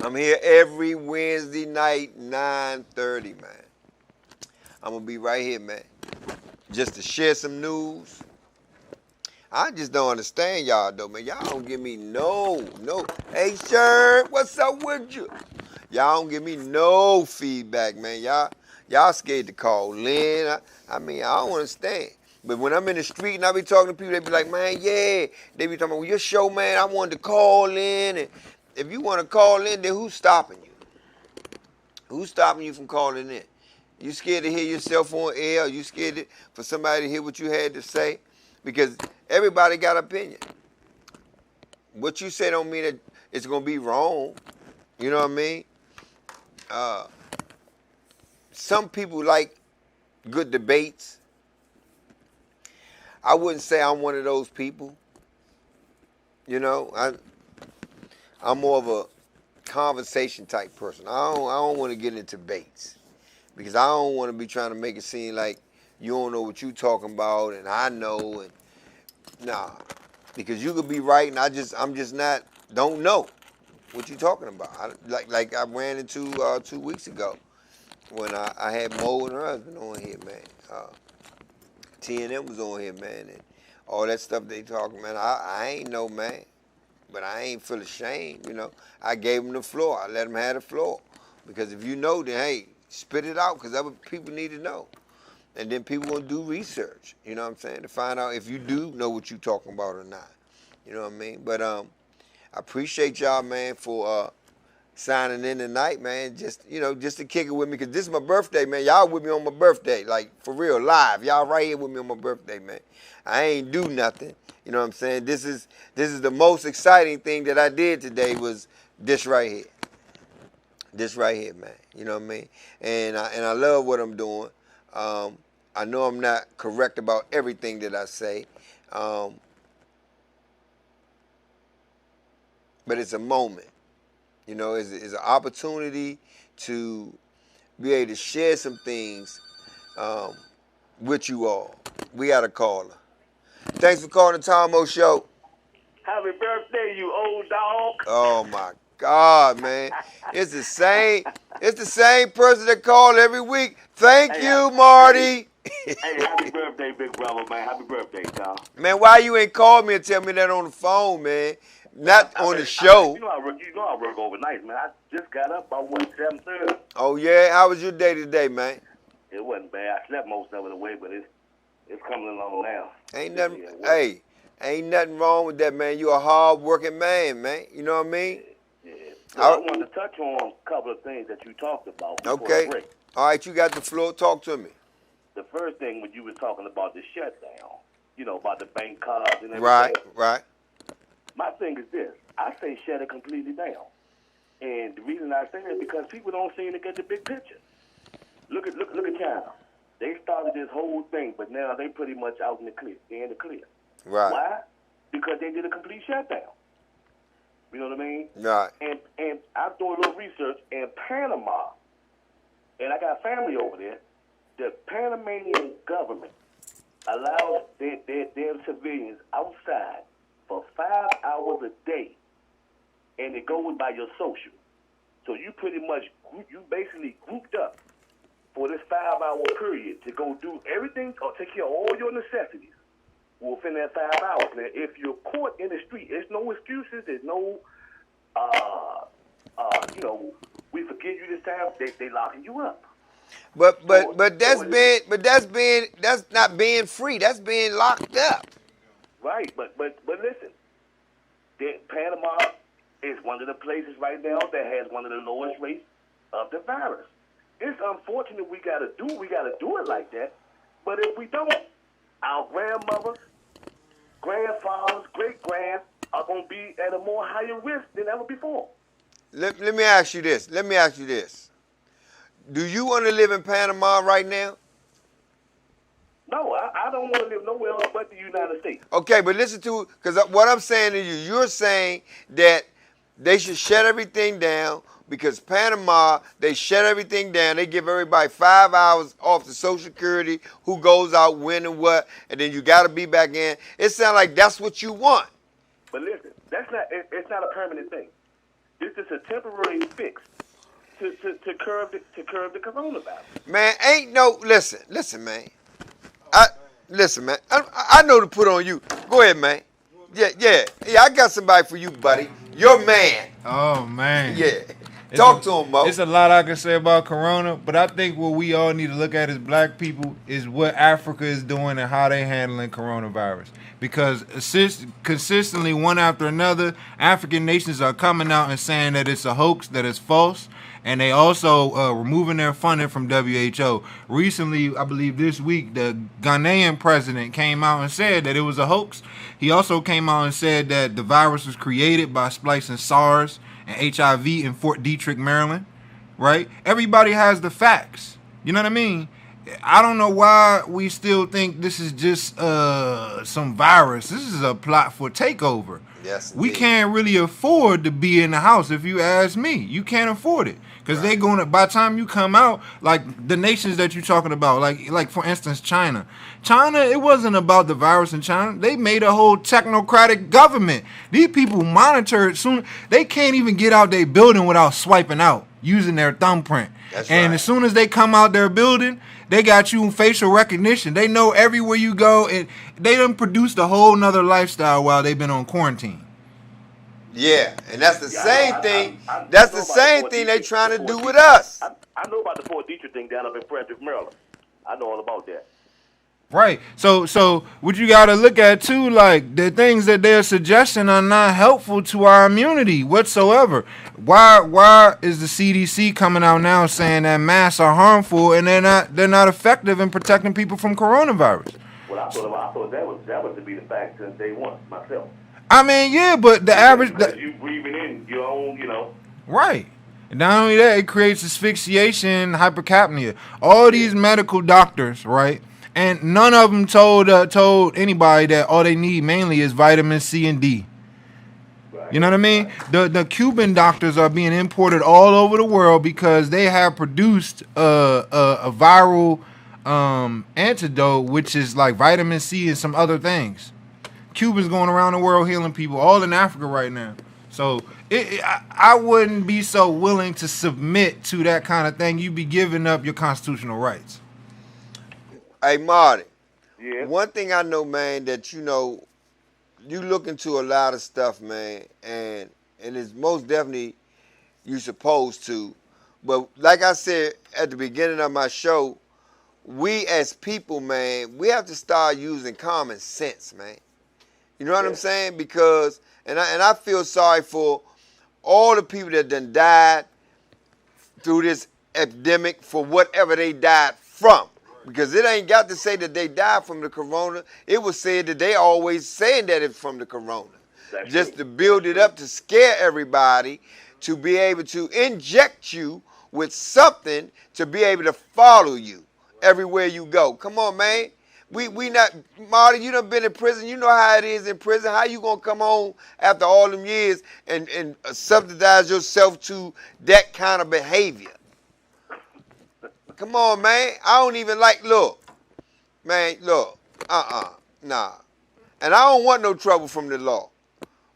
I'm here every Wednesday night, 9:30, man. I'm going to be right here, man, just to share some news. I just don't understand y'all, though, man. Y'all don't give me no. Hey, Sher, what's up with you? Y'all don't give me no feedback, man. Y'all scared to call in. I mean, I don't understand. But when I'm in the street and I be talking to people, they be like, man, yeah. They be talking about, well, your show, man, I wanted to call in. And if you want to call in, then who's stopping you? Who's stopping you from calling in? You scared to hear yourself on air? Or you scared for somebody to hear what you had to say? Because everybody got opinion. What you say don't mean that it's going to be wrong. You know what I mean? Some people like good debates. I wouldn't say I'm one of those people. You know, I'm more of a conversation type person. I don't want to get into debates because I don't want to be trying to make it seem like you don't know what you talking about and I know, and nah, because you could be right and I'm just not don't know what you talking about. Like I ran into 2 weeks ago when I had Mo and her husband on here, man. TNM was on here, man, and all that stuff they talking, man. I ain't know, man, but I ain't feel ashamed, you know. I gave them the floor. I let them have the floor because if you know, then hey, spit it out because that's what people need to know. And then people gonna do research, you know what I'm saying, to find out if you do know what you talking about or not. You know what I mean? But I appreciate y'all, man, for signing in tonight, man. Just to kick it with me, because this is my birthday, man. Y'all with me on my birthday, like for real, live. Y'all right here with me on my birthday, man. I ain't do nothing. You know what I'm saying? This is the most exciting thing that I did today was this right here. This right here, man. You know what I mean? And I love what I'm doing. I know I'm not correct about everything that I say, but it's a moment. You know, it's an opportunity to be able to share some things with you all. We got a caller. Thanks for calling the Tom-Moe Show. Happy birthday, you old dog. Oh my God, man. It's the same person that called every week. Thank you, Marty. Hey, happy birthday, big brother, man. Happy birthday, Tom. Man, why you ain't called me and tell me that on the phone, man? Not on the show. You know I work overnight, man. I just got up about 7:30. Oh yeah, how was your day today, man? It wasn't bad. I slept most of it away, but it's coming along now. Ain't nothing wrong with that, man. You a hard working man, man. You know what I mean? Yeah. So I wanted to touch on a couple of things that you talked about before the break. All right, you got the floor. Talk to me. The first thing when you were talking about the shutdown, you know, about the bank cards and everything. Right. My thing is this. I say shut it completely down. And the reason I say that is because people don't seem to get the big picture. Look at China. They started this whole thing, but now they pretty much out in the clear. They're in the clear. Right. Why? Because they did a complete shutdown. You know what I mean? Right. And I doing a little research in Panama, and I got family over there. The Panamanian government allows their civilians outside for 5 hours a day, and it goes by your social. So you basically grouped up for this 5-hour period to go do everything or take care of all your necessities within that 5 hours. Now, if you're caught in the street, there's no excuses. There's no, we forgive you this time. They locking you up. But that's not being free. That's being locked up. Right, but listen, Panama is one of the places right now that has one of the lowest rates of the virus. It's unfortunate we gotta do it like that, but if we don't, our grandmothers, grandfathers, great-grands are gonna be at a more higher risk than ever before. Let me ask you this. Do you want to live in Panama right now? No, I don't want to live nowhere else but the United States. Okay, but listen to, because what I'm saying to you, you're saying that they should shut everything down because Panama, they shut everything down. They give everybody 5 hours off the Social Security, who goes out, when and what, and then you got to be back in. It sounds like that's what you want. But listen, it's not a permanent thing. This is a temporary fix to curb the coronavirus. Man, listen, man. Listen, man. I know to put on you. Go ahead, man. Yeah. I got somebody for you, buddy. Your man. Oh, man. Yeah. Talk to him, Mo. It's a lot I can say about Corona, but I think what we all need to look at as black people is what Africa is doing and how they handling coronavirus. Because consistently, one after another, African nations are coming out and saying that it's a hoax, that it's false, and they also removing their funding from WHO. Recently, I believe this week, the Ghanaian president came out and said that it was a hoax. He also came out and said that the virus was created by splicing SARS and HIV in Fort Detrick, Maryland, right? Everybody has the facts. You know what I mean? I don't know why we still think this is just some virus. This is a plot for takeover. Yes, we indeed. can't really afford to be in the house, if you ask me. You can't afford it. Because they're going to, by the time you come out, like the nations that you're talking about, like for instance, China. China, it wasn't about the virus in China. They made a whole technocratic government. These people monitor it soon. They can't even get out their building without swiping out, using their thumbprint. That's and right. as soon as they come out their building, they got you in facial recognition. They know everywhere you go, and they done produced a whole nother lifestyle while they've been on quarantine. Yeah, and that's the same thing. I That's know the about same Fort thing they Detrick- trying to Fort do Detrick. with us. I know about the Fort Detrick thing down up in Frederick, Maryland. I know all about that. Right. So what you got to look at too, like the things that they're suggesting are not helpful to our immunity whatsoever. Why is the CDC coming out now saying that masks are harmful and they're not effective in protecting people from coronavirus? Well, I thought that was to be the fact since day one myself. I mean, yeah, but the average Because you breathing in your own, right. And not only that, it creates asphyxiation, hypercapnia. All these medical doctors, right? And none of them told anybody that all they need mainly is vitamin C and D. You know what I mean? The Cuban doctors are being imported all over the world because they have produced a viral antidote, which is like vitamin C and some other things. Cubans going around the world healing people, all in Africa right now. So I wouldn't be so willing to submit to that kind of thing. You'd be giving up your constitutional rights. Hey, Marty. Yeah. One thing I know, man, that you look into a lot of stuff, man, and it's most definitely you supposed to. But like I said at the beginning of my show, we as people, man, we have to start using common sense, man. You know what I'm saying? Because, and I feel sorry for all the people that done died through this epidemic for whatever they died from. Because it ain't got to say that they died from the corona. It was said that they always saying that it's from the corona. That's Just true. to build it up to scare everybody, to be able to inject you with something to be able to follow you everywhere you go. Come on, man. We not, Marty, you done been in prison. You know how it is in prison. How you going to come home after all them years and subsidize yourself to that kind of behavior? Come on, man. I don't even look. Man, look. Nah. And I don't want no trouble from the law.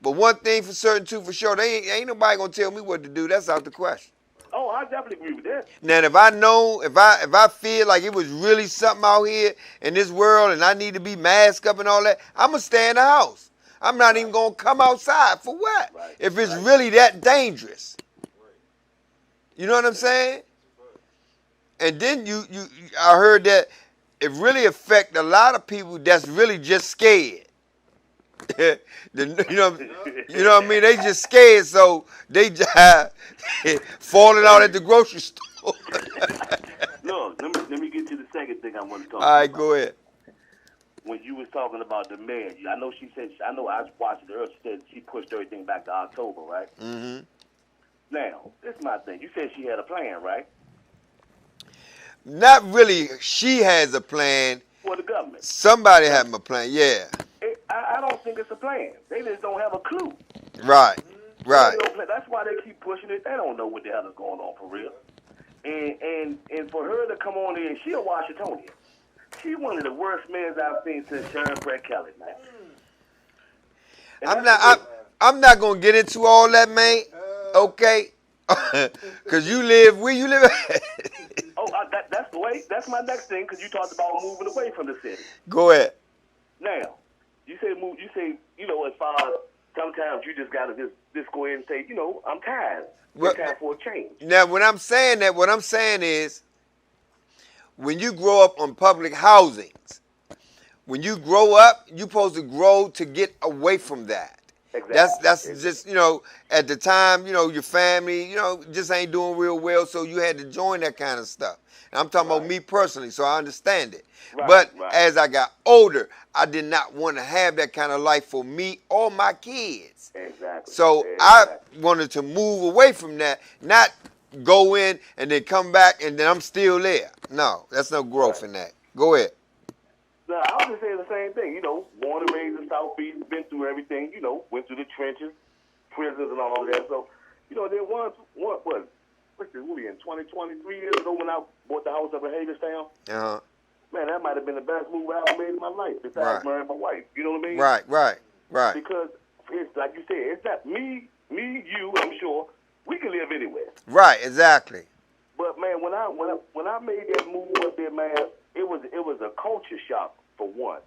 But one thing for certain, too, for sure, they ain't nobody going to tell me what to do. That's out the question. Oh, I definitely agree with that. Now, if I know, if I feel like it was really something out here in this world and I need to be masked up and all that, I'm going to stay in the house. I'm not even going to come outside. For what? Right. If it's really that dangerous. You know what I'm saying? And then I heard that it really affect a lot of people that's really just scared. you know what I mean? They just scared, so they just falling out at the grocery store. Look, let me get to the second thing I want to talk All right, about. go ahead. When you was talking about the mayor, I know I was watching her. She said she pushed everything back to October, right? Mm-hmm. Now, this is my thing. You said she had a plan, right? Not really. She has a plan. For the government. Somebody having a plan. Yeah. I don't think it's a plan. They just don't have a clue. Right. Right. That's why they keep pushing it. They don't know what the hell is going on for real. And for her to come on in, she a Washingtonian. She one of the worst men I've seen since Sharon Brett Kelly, man. I'm not gonna get into all that, man. Okay, cause you live where you live at. That's the way. That's my next thing. Cause you talked about moving away from the city. Go ahead. Now, you say move. You say as far as sometimes you just gotta just go ahead and say, I'm tired. It's time for a change. Now, when I'm saying that, what I'm saying is, when you grow up on public housings, when you grow up, you're supposed to grow to get away from that. Exactly. That's just, at the time, your family, just ain't doing real well, so you had to join that kind of stuff. And I'm talking about me personally, so I understand it. But as I got older, I did not want to have that kind of life for me or my kids. Exactly. So I wanted to move away from that, not go in and then come back and then I'm still there. No, that's no growth in that. Go ahead. No, I was just saying the same thing. Born and raised in South Beach, been through everything. Went through the trenches, prisons, and all of that. So, there was what's this? We in 2023 years ago when I bought the house up in Hagerstown. Man, that might have been the best move I ever made in my life. Besides marrying my wife, you know what I mean? Right. Because it's like you said, it's not me, you. I'm sure we can live anywhere. Right. Exactly. But man, when I made that move up there, man, it was a culture shock for one.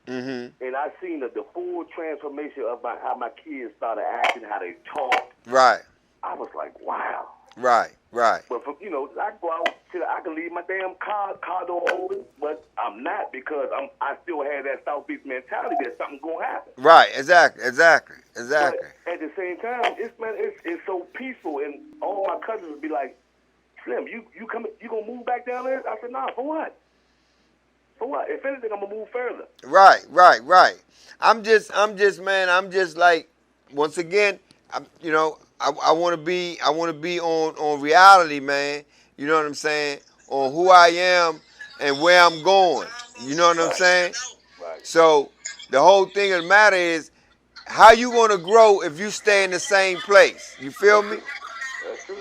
Mm-hmm. And I seen the full transformation of how my kids started acting, how they talk. Right. I was like, wow. Right. But I go out I can leave my damn car door open, but I'm not because I still have that South Beach mentality that something's gonna happen. Right. Exactly. But at the same time, it's so peaceful, and all my cousins would be like, Slim, you gonna move back down there? I said, nah, for what? For what? If anything, I'm gonna move further. Right. I'm just like, once again, I want to be on reality, man. You know what I'm saying? On who I am and where I'm going. You know what I'm saying? Right. So the whole thing of the matter is, how you gonna grow if you stay in the same place? You feel me? That's true.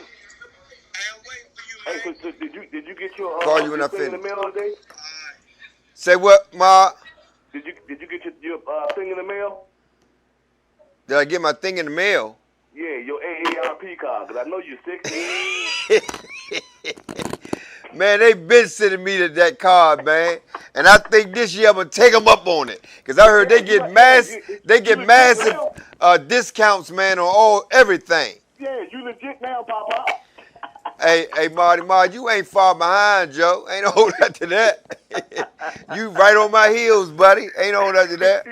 Hey, so did you get your Call you when I thing in the finish. mail today? Say what, Ma? Did you get your thing in the mail? Did I get my thing in the mail? Yeah, your AARP card, because I know you're 16. Man, they been sending me that card, man. And I think this year I'm going to take them up on it. Because I heard they get massive discounts, man, on everything. Yeah, you legit now, Papa. Hey, Marty, you ain't far behind, Joe. Ain't no hold up to that. You right on my heels, buddy. Ain't no hold up to that.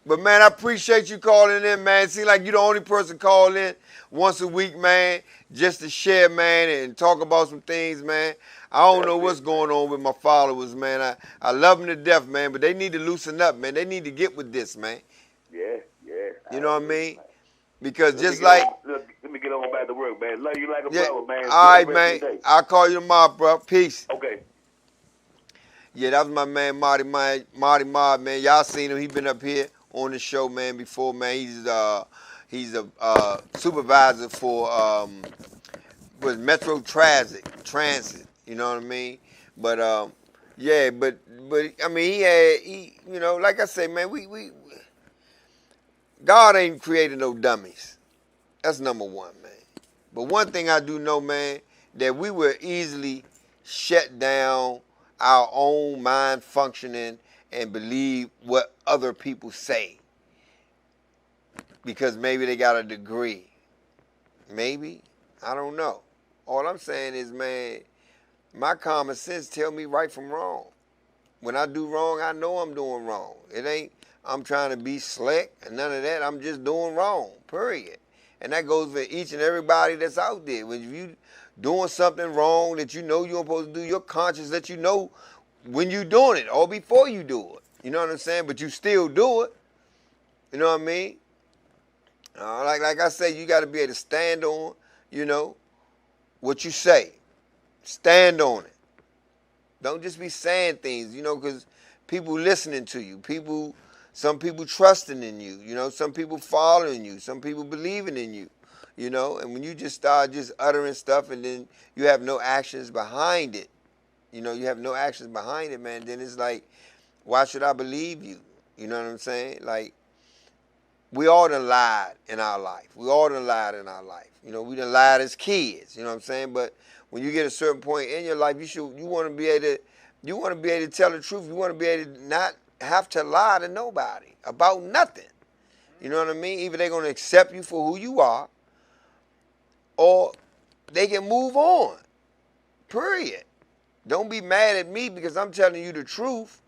But, man, I appreciate you calling in, man. Seems like you the only person calling in once a week, man, just to share, man, and talk about some things, man. I don't know what's going on with my followers, man. I love them to death, man, but they need to loosen up, man. They need to get with this, man. Yeah. You know what I mean? Because let me get on back to work, man. Love you like a brother, man. All right, man. I'll call you tomorrow, bro. Peace. Okay. Yeah, that was my man, Marty Mob, man. Y'all seen him. He been up here on the show, man, before, man. He's a supervisor for Metro Transit. You know what I mean? But but I mean, he like I say, man, we God ain't created no dummies. That's number one, man. But one thing I do know, man, that we will easily shut down our own mind functioning and believe what other people say. Because maybe they got a degree. Maybe. I don't know. All I'm saying is, man, my common sense tell me right from wrong. When I do wrong, I know I'm doing wrong. It ain't I'm trying to be slick and none of that. I'm just doing wrong, period. And that goes for each and everybody that's out there. When you doing something wrong that you know you're supposed to do, you're conscious that you know when you're doing it or before you do it. You know what I'm saying? But you still do it. You know what I mean? Like I say, you got to be able to stand on, what you say. Stand on it. Don't just be saying things, because people listening to you. People some people trusting in you, you know, some people following you, some people believing in you, you know, and when you just start just uttering stuff and then you have no actions behind it, you know, you have no actions behind it, man, then it's like, why should I believe you? You know what I'm saying? Like, we all done lied in our life. We all done lied in our life. You know, we done lied as kids, you know what I'm saying? But when you get a certain point in your life, you want to be able to tell the truth. You want to be able to not have to lie to nobody about nothing. You know what I mean? Either they're going to accept you for who you are, or they can move on. Period. Don't be mad at me because I'm telling you the truth.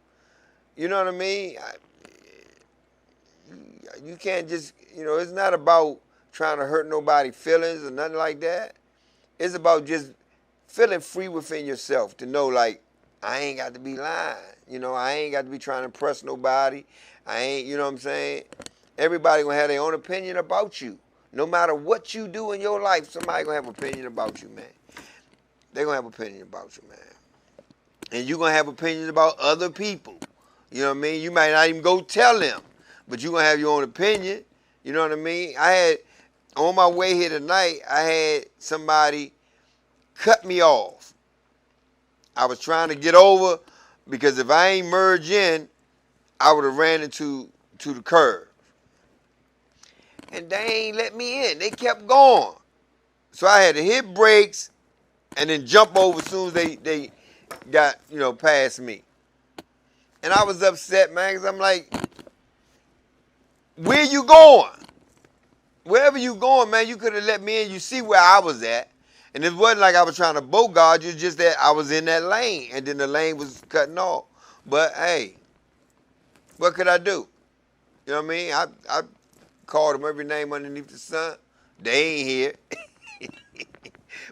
You know what I mean? You can't just, you know, it's not about trying to hurt nobody's feelings or nothing like that. It's about just feeling free within yourself to know, like, I ain't got to be lying. You know, I ain't got to be trying to impress nobody. I ain't, you know what I'm saying? Everybody gonna have their own opinion about you. No matter what you do in your life, somebody gonna have an opinion about you, man. They gonna have an opinion about you, man. And you gonna have opinions about other people. You know what I mean? You might not even go tell them, but you gonna have your own opinion. You know what I mean? On my way here tonight, I had somebody cut me off. I was trying to get over because if I ain't merged in, I would have ran into the curb. And they ain't let me in. They kept going. So I had to hit brakes and then jump over as soon as they got, you know, past me. And I was upset, man, because I'm like, where you going? Wherever you going, man, you could have let me in. You see where I was at. And it wasn't like I was trying to bogart you, just that I was in that lane. And then the lane was cutting off. But, hey, what could I do? You know what I mean? I called them every name underneath the sun. They ain't here.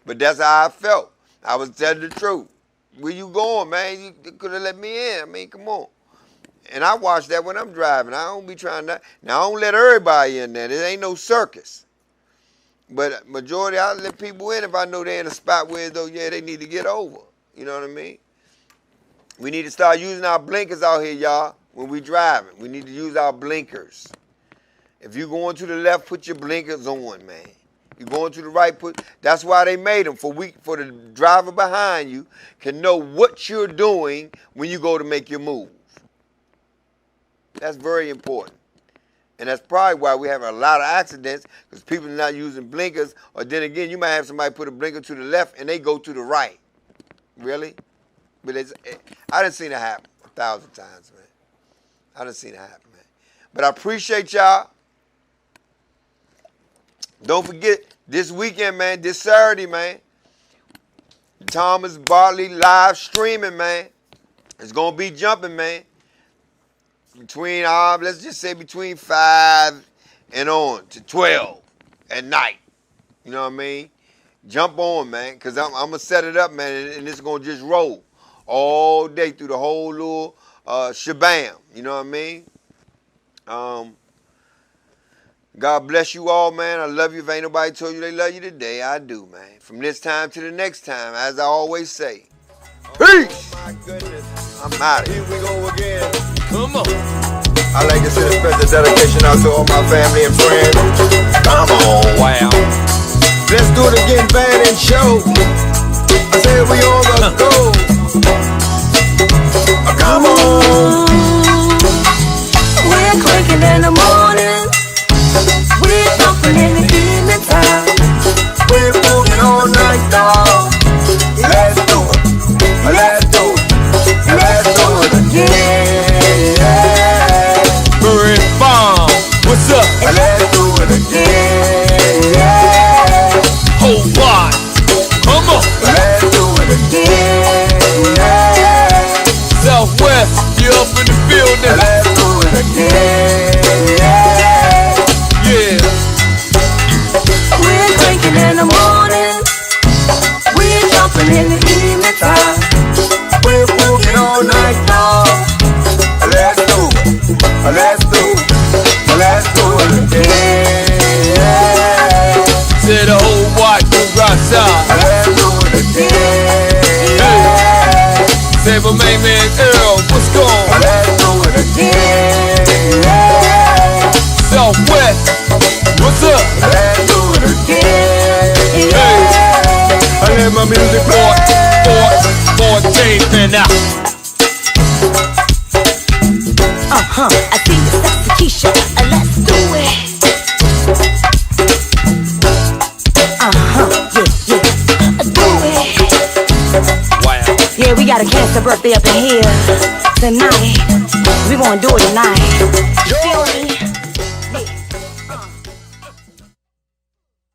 But that's how I felt. I was telling the truth. Where you going, man? You could have let me in. I mean, come on. And I watch that when I'm driving. I don't be trying to. Now, I don't let everybody in there. There ain't no circus. But majority, I let people in if I know they're in a spot where, though, yeah, they need to get over. You know what I mean? We need to start using our blinkers out here, y'all, when we driving. We need to use our blinkers. If you're going to the left, put your blinkers on, man. You're going to the right, that's why they made them, for the driver behind you can know what you're doing when you go to make your move. That's very important. And that's probably why we have a lot of accidents, because people are not using blinkers, or then again, you might have somebody put a blinker to the left and they go to the right. Really? But I done seen it happen 1,000 times, man. I done seen it happen, man. But I appreciate y'all. Don't forget, this weekend, man, this Saturday, man, Thomas Bartley live streaming, man. It's going to be jumping, man. Between, let's just say between 5 and on to 12 at night. You know what I mean? Jump on, man, because I'm going to set it up, man, and it's going to just roll all day through the whole little shabam. You know what I mean? God bless you all, man. I love you. If ain't nobody told you they love you today, I do, man. From this time to the next time, as I always say, peace. Oh, my goodness. I'm out of here. Here we go again. Come on. I like to send a special dedication out to all my family and friends. Come on. Wow. Let's do it again, band and show. I said we on the go. Come on. We're cranking in the morning. We're jumping in the evening time. We're moving all night long. Let's do it. Let's do it. Let's do it again. Bird Bomb, what's up? Let's do it again. Whole lot, come on. Let's do it again. Southwest, you up in the building. Let's do it again. Yeah. We're drinking in the morning. We're jumping in the evening time. We're moving all night long. Let's do it. Let's do it. Let's do it again. Say the whole white move outside. Let's do it again. Hey. Say my main man Earl, what's going on? Let's do it again. the music board taping out. I see you sexy Keisha, let's do it. Yeah, do it. Wow. Yeah, we got a cancer birthday up in here tonight. We gonna do it tonight. You feel me?